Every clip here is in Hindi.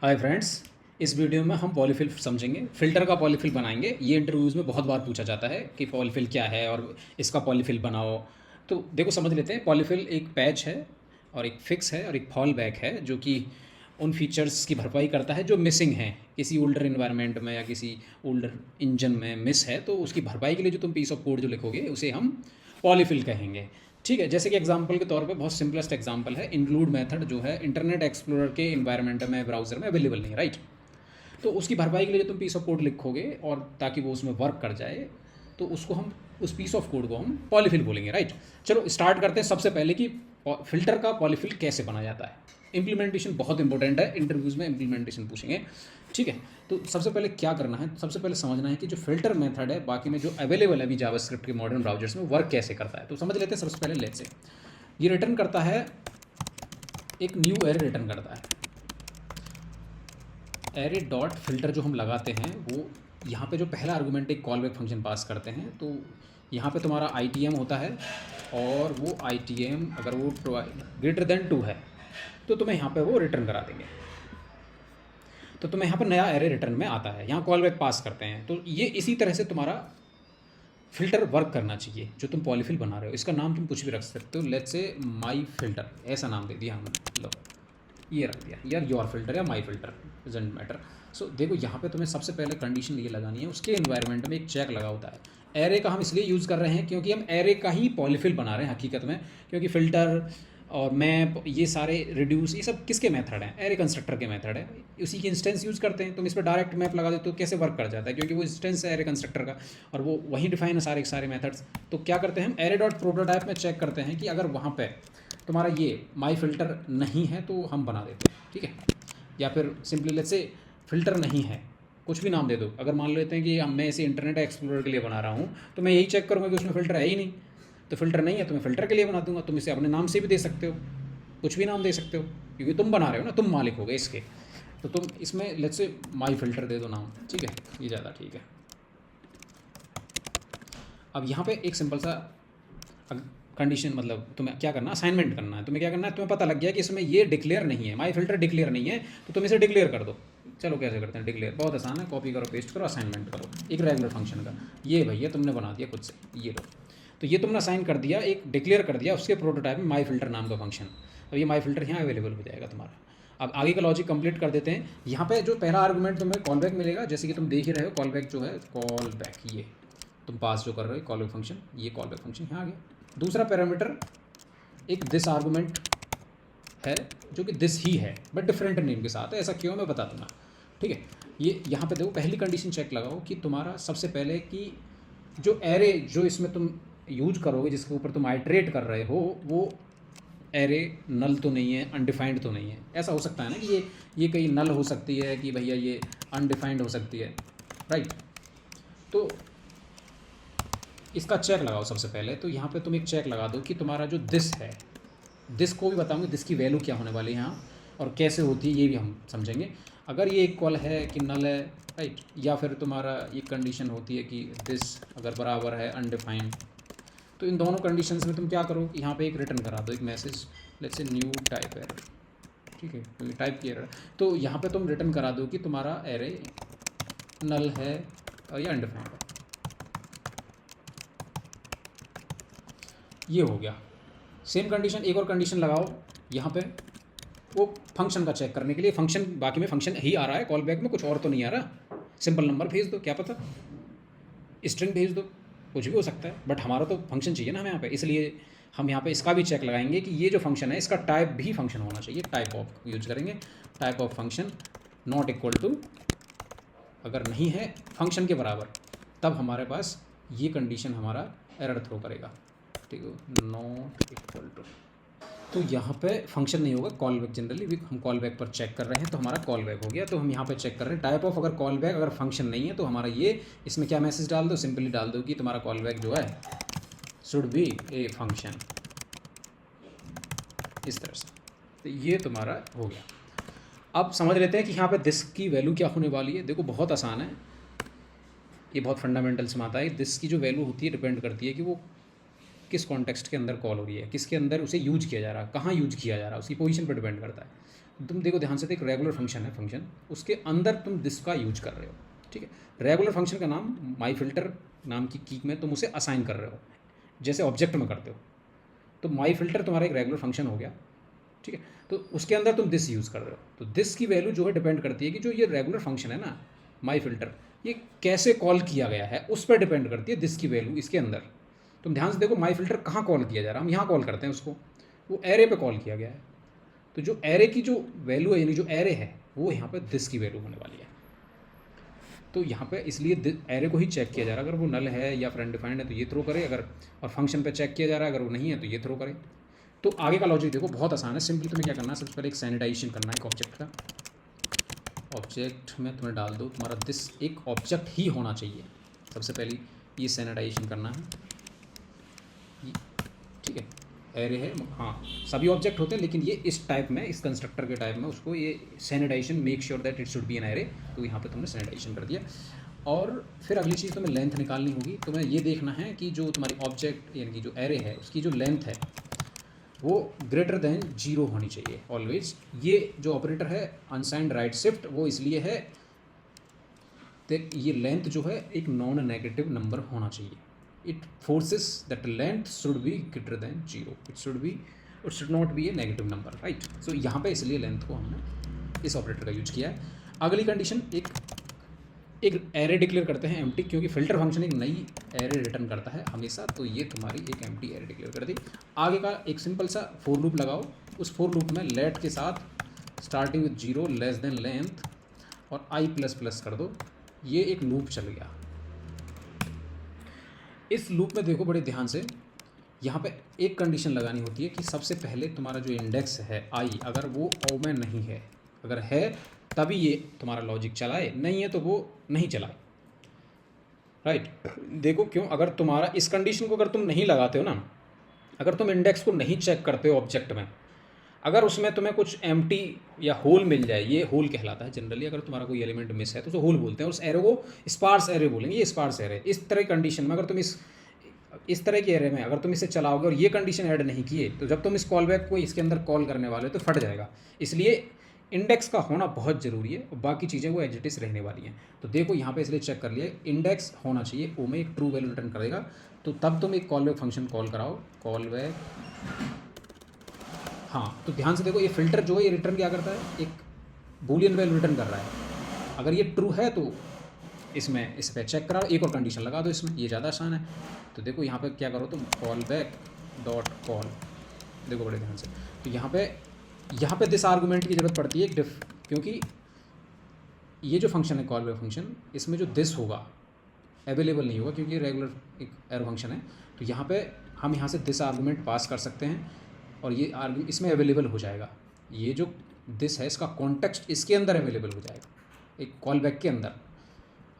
हाय फ्रेंड्स, इस वीडियो में हम पॉलीफिल समझेंगे। फ़िल्टर का पॉलीफिल बनाएंगे। ये इंटरव्यूज़ में बहुत बार पूछा जाता है कि पॉलीफिल क्या है और इसका पॉलीफिल बनाओ। तो देखो समझ लेते हैं। पॉलीफिल एक पैच है और एक फिक्स है और एक फॉल बैक है जो कि उन फीचर्स की भरपाई करता है जो मिसिंग हैं किसी ओल्डर इन्वायरमेंट में या किसी ओल्डर इंजन में मिस है। तो उसकी भरपाई के लिए जो तुम पीस ऑफ कोड जो लिखोगे उसे हम पॉलीफिल कहेंगे। ठीक है, जैसे कि एग्जांपल के तौर पे बहुत सिंपलेस्ट एग्जांपल है, इंक्लूड मेथड जो है इंटरनेट एक्सप्लोरर के इन्वायरमेंट में ब्राउज़र में अवेलेबल नहीं है, राइट। तो उसकी भरपाई के लिए जो तुम पीस ऑफ कोड लिखोगे और ताकि वो उसमें वर्क कर जाए तो उसको हम उस पीस ऑफ कोड को हम पॉलीफिल बोलेंगे, राइट। चलो स्टार्ट करते हैं सबसे पहले कि फ़िल्टर का पॉलीफिल कैसे बनाया जाता है। इम्प्लीमेंटेशन बहुत इंपॉर्टेंट है, इंटरव्यूज़ में इम्प्लीमेंटेशन पूछेंगे। ठीक है, तो सबसे पहले क्या करना है, सबसे पहले समझना है कि जो फ़िल्टर मेथड है बाकी में जो अवेलेबल है अभी जावास्क्रिप्ट के मॉडर्न ब्राउजर्स में वर्क कैसे करता है। तो समझ लेते हैं। सबसे पहले लेट्स से ये रिटर्न करता है, एक न्यू एरे रिटर्न करता है। एरे डॉट फिल्टर जो हम लगाते हैं वो यहाँ पे जो पहला आर्गूमेंट एक कॉल बैक फंक्शन पास करते हैं। तो यहाँ पे तुम्हारा ITM होता है और वो ITM अगर वो ग्रेटर देन 2 है तो तुम्हें यहाँ पे वो रिटर्न करा देंगे। तो तुम्हें यहाँ पर नया एरे रिटर्न में आता है, यहाँ कॉल बैक पास करते हैं। तो ये इसी तरह से तुम्हारा फ़िल्टर वर्क करना चाहिए जो तुम पॉलीफिल बना रहे हो। इसका नाम तुम कुछ भी रख सकते हो, लेट्स से माई फ़िल्टर ऐसा नाम दे दिया हमने। लो ये रख दिया यार, योर फिल्टर या माई फिल्टर, डजंट मैटर। सो देखो यहाँ पे तुम्हें सबसे पहले कंडीशन ये लगानी है, उसके एनवायरनमेंट में एक चेक लगा होता है। एरे का हम इसलिए यूज़ कर रहे हैं क्योंकि हम एरे का ही पॉलीफिल बना रहे हैं हकीकत में, क्योंकि फ़िल्टर और मैप ये सारे रिड्यूस ये सब किसके मेथड हैं, एरे कंस्ट्रक्टर के मेथड है। उसी की इंस्टेंस यूज़ करते हैं। तुम इस पर डायरेक्ट मैप लगा देते हो, कैसे वर्क कर जाता है, क्योंकि वो इंस्टेंस है एरे कंस्ट्रक्टर का और वो वहीं डिफाइन है सारे सारे मेथड्स। तो क्या करते हैं हम एरे डॉट प्रोटोटाइप में चेक करते हैं कि अगर वहाँ पे तुम्हारा ये माई फ़िल्टर नहीं है तो हम बना देते हैं, ठीक है। या फिर सिंपली लेट्स से फ़िल्टर नहीं है, कुछ भी नाम दे दो। अगर मान लेते हैं कि मैं इसे इंटरनेट एक्सप्लोरर के लिए बना रहा हूँ तो मैं यही चेक करूँगा कि उसमें फ़िल्टर है ही नहीं। तो फ़िल्टर नहीं है तो मैं फ़िल्टर के लिए बना दूंगा। तुम इसे अपने नाम से भी दे सकते हो, कुछ भी नाम दे सकते हो, क्योंकि तुम बना रहे हो ना, तुम मालिक हो गए इसके। तो तुम इसमें लेट्स से माई फ़िल्टर दे दो नाम, ठीक है, ये ज़्यादा ठीक है। अब यहाँ पे एक सिंपल सा कंडीशन, मतलब तुम्हें क्या करना, असाइनमेंट करना है। तुम्हें क्या करना है, तुम्हें पता लग गया कि इसमें ये डिक्लेयर नहीं है, माई फिल्टर डिक्लेयर नहीं है, तो तुम इसे डिक्लेयर कर दो। चलो कैसे करते हैं डिक्लेयर, बहुत आसान है, कॉपी करो पेस्ट करो असाइनमेंट करो एक रेगुलर फंक्शन का। ये भैया तुमने बना दिया खुद से, ये लो। तो ये तुमने असाइन कर दिया, एक डिक्लेयर कर दिया उसके प्रोटोटाइप में माई फिल्टर नाम का फंक्शन। अब ये माई फिल्टर यहाँ अवेलेबल हो जाएगा तुम्हारा। अब आगे का लॉजिक कंप्लीट कर देते हैं। यहाँ पे जो पहला आर्गूमेंट तुम्हें कॉल बैक मिलेगा, जैसे कि तुम देख ही रहे हो कॉल बैक जो है, कॉल बैक ये तुम पास जो कर रहे हो कॉल बैक फंक्शन, ये कॉल बैक फंक्शन यहाँ आ गया। दूसरा पैरामीटर एक दिस आर्गूमेंट है जो कि दिस ही है बट डिफरेंट नेम के साथ है। ऐसा क्यों मैं बता दूंगा, ठीक है। ये यहाँ पे देखो पहली कंडीशन चेक लगाओ कि तुम्हारा सबसे पहले कि जो एरे जो इसमें तुम यूज करोगे, जिसके ऊपर तुम आइट्रेट कर रहे हो, वो एरे नल तो नहीं है, अनडिफाइंड तो नहीं है। ऐसा हो सकता है ना कि ये कहीं नल हो सकती है कि भैया ये अनडिफाइंड हो सकती है, राइट। तो इसका चेक लगाओ सबसे पहले। तो यहाँ पे तुम एक चेक लगा दो कि तुम्हारा जो दिस है, दिस को भी बताऊंगे दिस की वैल्यू क्या होने वाली है यहाँ और कैसे होती है ये भी हम समझेंगे। अगर ये इक्वल है कि नल है, राइट, या फिर तुम्हारा ये कंडीशन होती है कि दिस अगर बराबर है अनडिफाइंड, तो इन दोनों कंडीशंस में तुम क्या करो कि यहाँ पे एक रिटर्न करा दो, एक message, let's say new type error, ठीक है, क्योंकि टाइप की एरर। तो यहाँ पे तुम रिटर्न करा दो कि तुम्हारा एरे नल है या अनडिफाइंड है। ये हो गया। सेम कंडीशन एक और कंडीशन लगाओ यहाँ पे, वो फंक्शन का चेक करने के लिए। फंक्शन बाकी में फंक्शन ही आ रहा है, कॉल बैक में कुछ और तो नहीं आ रहा। सिंपल नंबर भेज दो, क्या पता स्ट्रिंग भेज दो, कुछ भी हो सकता है, बट हमारा तो फंक्शन चाहिए ना हमें यहाँ पे, इसलिए हम यहाँ पे इसका भी चेक लगाएंगे कि ये जो फंक्शन है इसका टाइप भी फंक्शन होना चाहिए। टाइप ऑफ यूज करेंगे, type of function not equal to, अगर नहीं है फंक्शन के बराबर तब हमारे पास ये कंडीशन हमारा एरर थ्रो करेगा, ठीक है, नॉट इक्वल टू। तो यहाँ पे फंक्शन नहीं होगा, कॉल बैक। जनरली हम कॉल बैक पर चेक कर रहे हैं तो हमारा कॉल बैक हो गया। तो हम यहाँ पे चेक कर रहे हैं टाइप ऑफ, अगर कॉल बैक अगर फंक्शन नहीं है तो हमारा ये, इसमें क्या मैसेज डाल दो, सिंपली डाल दो कि तुम्हारा कॉल बैक जो है शुड बी ए फंक्शन, इस तरह से। तो ये तुम्हारा हो गया। अब समझ लेते हैं कि यहाँ पे दिस की वैल्यू क्या होने वाली है। देखो बहुत आसान है, ये बहुत फंडामेंटल्स में आता है। दिस की जो वैल्यू होती है डिपेंड करती है कि वो किस कॉन्टेक्स्ट के अंदर कॉल हो रही है, किसके अंदर उसे यूज किया जा रहा है, कहाँ यूज किया जा रहा है, उसकी पोजीशन पर डिपेंड करता है। तुम देखो ध्यान से, एक रेगुलर फंक्शन है, फंक्शन उसके अंदर तुम दिस का यूज कर रहे हो, ठीक है। रेगुलर फंक्शन का नाम माई फिल्टर नाम की की में तुम उसे असाइन कर रहे हो, जैसे ऑब्जेक्ट में करते हो। तो माई फिल्टर तुम्हारा एक रेगुलर फंक्शन हो गया, ठीक है। तो उसके अंदर तुम दिस यूज़ कर रहे हो, तो दिस की वैल्यू जो है डिपेंड करती है कि जो ये रेगुलर फंक्शन है ना माई फिल्टर, ये कैसे कॉल किया गया है उस पर डिपेंड करती है दिस की वैल्यू इसके अंदर। तुम ध्यान से देखो माई फिल्टर कहाँ कॉल किया जा रहा है, हम यहाँ कॉल करते हैं उसको, वो एरे पे कॉल किया गया है। तो जो एरे की जो वैल्यू है, यानी जो एरे है, वो यहाँ पे दिस की वैल्यू होने वाली है। तो यहाँ पे इसलिए एरे को ही चेक किया जा रहा है, अगर वो नल है या फ्रेंड डिफाइंड है तो ये थ्रो करे, अगर और फंक्शन पे चेक किया जा रहा है, अगर वो नहीं है तो ये थ्रो करे। तो आगे का लॉजिक देखो बहुत आसान है, सिंपली तुम्हें क्या करना है, सबसे पहले एक सैनिटाइजेशन करना है एक ऑब्जेक्ट का। ऑब्जेक्ट में तुम्हें डाल दो तुम्हारा दिस एक ऑब्जेक्ट ही होना चाहिए, सबसे पहले ये सैनिटाइजेशन करना है, ठीक है। एरे है, हाँ सभी ऑब्जेक्ट होते हैं, लेकिन ये इस टाइप में, इस कंस्ट्रक्टर के टाइप में उसको ये sanitization make sure that it should be an array, तो यहाँ पे तुमने सैनिटाइजेशन कर दिया। और फिर अगली चीज़ तुम्हें लेंथ निकालनी होगी। तुम्हें ये देखना है कि जो तुम्हारी ऑब्जेक्ट यानी कि जो एरे है उसकी जो लेंथ है वो ग्रेटर देन 0 होनी चाहिए ऑलवेज। ये जो ऑपरेटर है अनसाइंड राइट शिफ्ट, वो इसलिए है देख ये लेंथ जो है एक नॉन नेगेटिव नंबर होना चाहिए। It forces that length should be greater than 0, it should not be a negative number, right. So यहाँ पे इसलिए लेंथ को हमने इस ऑपरेटर का यूज किया है। अगली कंडीशन एक एरे डिक्लेयर करते हैं एम्प्टी, क्योंकि फिल्टर फंक्शन एक नई एरे रिटर्न करता है हमेशा, तो ये तुम्हारी एक एम्प्टी एरे डिक्लेयर कर दी। आगे का एक सिंपल सा फोर लूप लगाओ, उस फोर लूप में लेट के साथ starting with 0 less than length और i++ कर दो, ये एक लूप चल गया। इस लूप में देखो बड़े ध्यान से, यहाँ पे एक कंडीशन लगानी होती है कि सबसे पहले तुम्हारा जो इंडेक्स है i, अगर वो ओ में नहीं है, अगर है तभी ये तुम्हारा लॉजिक चलाए, नहीं है तो वो नहीं चलाए, राइट। देखो क्यों, अगर तुम्हारा इस कंडीशन को अगर तुम नहीं लगाते हो ना, अगर तुम इंडेक्स को नहीं चेक करते हो ऑब्जेक्ट में, अगर उसमें तुम्हें कुछ एम्प्टी या होल मिल जाए, ये होल कहलाता है जनरली, अगर तुम्हारा कोई एलिमेंट मिस है तो उसे होल बोलते हैं, उस एरे को स्पार्स एरे बोलेंगे, ये स्पार्स एरे। इस तरह की कंडीशन में अगर तुम इस तरह के एरे में अगर तुम इसे चलाओगे और ये कंडीशन ऐड नहीं किए, तो जब तुम इस कॉल बैक को इसके अंदर कॉल करने वाले हो तो फट जाएगा। इसलिए इंडेक्स का होना बहुत ज़रूरी है, और बाकी चीज़ें वो एज इट इज़ रहने वाली हैं। तो देखो यहाँ पे इसलिए चेक कर लिया, इंडेक्स होना चाहिए, ओ में एक ट्रू वैल्यू रिटर्न करेगा, तो तब तुम एक कॉल बैक फंक्शन कॉल कराओ, कॉल बैक। हाँ तो ध्यान से देखो, ये फिल्टर जो है ये रिटर्न क्या करता है, एक बूलियन वैल्यू रिटर्न कर रहा है। अगर ये ट्रू है तो इसमें इस पर चेक कराओ, एक और कंडीशन लगा दो इसमें, ये ज़्यादा आसान है। तो देखो यहाँ पे क्या करो तुम, कॉल बैक डॉट कॉल, देखो बड़े ध्यान से, तो यहाँ पे दिस आर्गूमेंट की ज़रूरत पड़ती है क्योंकि ये जो फंक्शन है कॉल बैक फंक्शन, इसमें जो दिस होगा अवेलेबल नहीं होगा, क्योंकि ये रेगुलर एक एरो फंक्शन है। तो यहाँ पे हम यहाँ से दिस आर्गूमेंट पास कर सकते हैं और ये आर्गूमेंट इसमें अवेलेबल हो जाएगा। ये जो दिस है इसका कॉन्टेक्स्ट इसके अंदर अवेलेबल हो जाएगा, एक कॉल बैक के अंदर।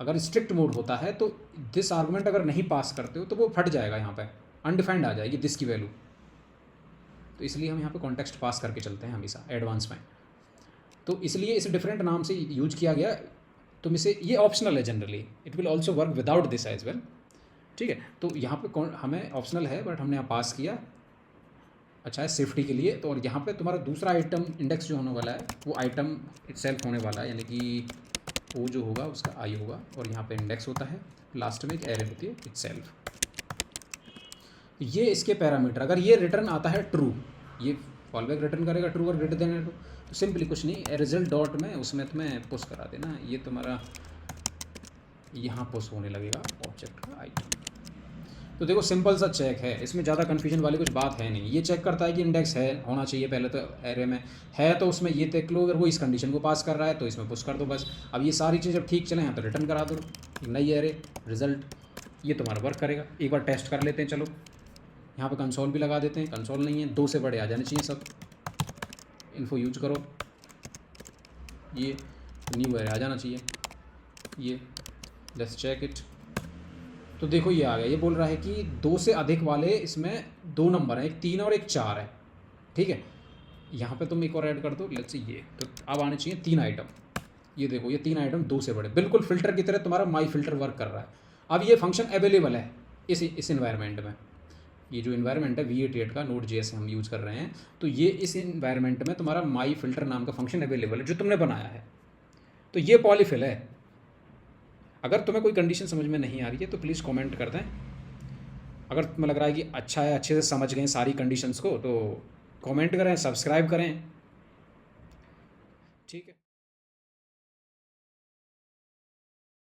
अगर स्ट्रिक्ट मोड होता है तो दिस आर्गूमेंट अगर नहीं पास करते हो तो वो फट जाएगा, यहाँ पे अनडिफाइंड आ जाएगी दिस की वैल्यू। तो इसलिए हम यहाँ पे कॉन्टेक्स्ट पास करके चलते हैं हमेशा एडवांस में, तो इसलिए इसे डिफरेंट नाम से यूज किया गया। तुम इसे, ये ऑप्शनल है generally, it will also work without this as well, ठीक है। तो यहाँ पे हमें ऑप्शनल है बट हमने यहाँ पास किया, अच्छा है सेफ्टी के लिए। तो और यहाँ पे तुम्हारा दूसरा आइटम इंडेक्स जो होने वाला है वो आइटम इटसेल्फ होने वाला है, यानी कि वो जो होगा उसका आई होगा, और यहाँ पे इंडेक्स होता है, लास्ट में एक एरे होती है इटसेल्फ। ये इसके पैरामीटर, अगर ये रिटर्न आता है ट्रू, ये कॉल बैक रिटर्न करेगा ट्रू और ग्रेटर देन ट्रू, तो सिंपली कुछ नहीं, रिजल्ट डॉट में उसमें तुम्हें पुश करा देना, ये तुम्हारा यहाँ पुश होने लगेगा ऑब्जेक्ट का आइटम। तो देखो सिंपल सा चेक है, इसमें ज़्यादा कन्फ्यूजन वाली कुछ बात है नहीं। ये चेक करता है कि इंडेक्स है होना चाहिए पहले तो एरे में है, तो उसमें ये देख लो, अगर वो इस कंडीशन को पास कर रहा है तो इसमें पुश कर दो बस। अब ये सारी चीज़ जब ठीक चले हैं तो रिटर्न करा दो नई एरे रिजल्ट, ये तुम्हारा वर्क करेगा। एक बार टेस्ट कर लेते हैं, चलो यहाँ पे कंसोल भी लगा देते हैं, कंसोल नहीं है, 2 से बड़े आ जाने चाहिए सब, इन्फो यूज करो, ये न्यू एरे आ जाना चाहिए, ये लेट्स चेक इट। तो देखो ये आ गया, ये बोल रहा है कि 2 से अधिक वाले इसमें 2 नंबर हैं, एक 3 और एक 4 है, ठीक है। यहाँ पे तुम एक और ऐड कर दो, लेट्स से ये, तो अब आने चाहिए 3 आइटम। ये देखो ये 3 आइटम 2 से बड़े, बिल्कुल फिल्टर की तरह तुम्हारा माई फिल्टर वर्क कर रहा है। अब ये फंक्शन अवेलेबल है इस इन्वायरमेंट में, ये जो इन्वायरमेंट है V88 का Node.js हम यूज़ कर रहे हैं, तो ये इस इन्वायरमेंट में तुम्हारा माई फिल्टर नाम का फंक्शन अवेलेबल है जो तुमने बनाया है। तो ये पॉलीफिल है। अगर तुम्हें कोई कंडीशन समझ में नहीं आ रही है तो प्लीज़ कमेंट कर दें। अगर तुम्हें लग रहा है कि अच्छा है, अच्छे से समझ गए सारी कंडीशंस को, तो कमेंट करें, सब्सक्राइब करें। ठीक है।